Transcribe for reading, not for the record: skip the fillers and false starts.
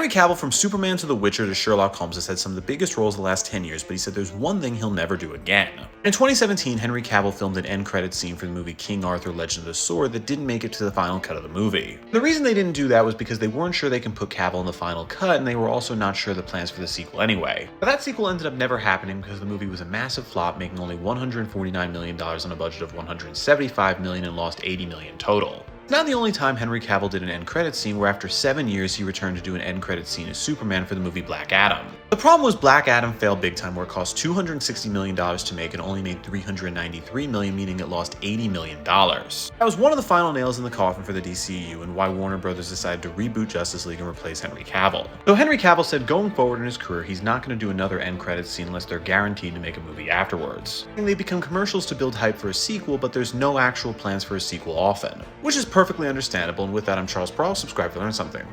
Henry Cavill from Superman to The Witcher to Sherlock Holmes has had some of the biggest roles of the last 10 years, but he said there's one thing he'll never do again. In 2017, Henry Cavill filmed an end credits scene for the movie King Arthur Legend of the Sword that didn't make it to the final cut of the movie. The reason they didn't do that was because they weren't sure they can put Cavill in the final cut, and they were also not sure the plans for the sequel anyway. But that sequel ended up never happening because the movie was a massive flop, making only $149 million on a budget of $175 million and lost $80 million total. It's not the only time Henry Cavill did an end credits scene, where after 7 years he returned to do an end credits scene as Superman for the movie Black Adam. The problem was Black Adam failed big time, where it cost $260 million to make and only made $393 million, meaning it lost $80 million. That was one of the final nails in the coffin for the DCEU and why Warner Brothers decided to reboot Justice League and replace Henry Cavill. So Henry Cavill said going forward in his career he's not going to do another end credits scene unless they're guaranteed to make a movie afterwards. And they become commercials to build hype for a sequel, but there's no actual plans for a sequel often, which is perfectly understandable. And with that, I'm Charles Pearl. Subscribe to learn something.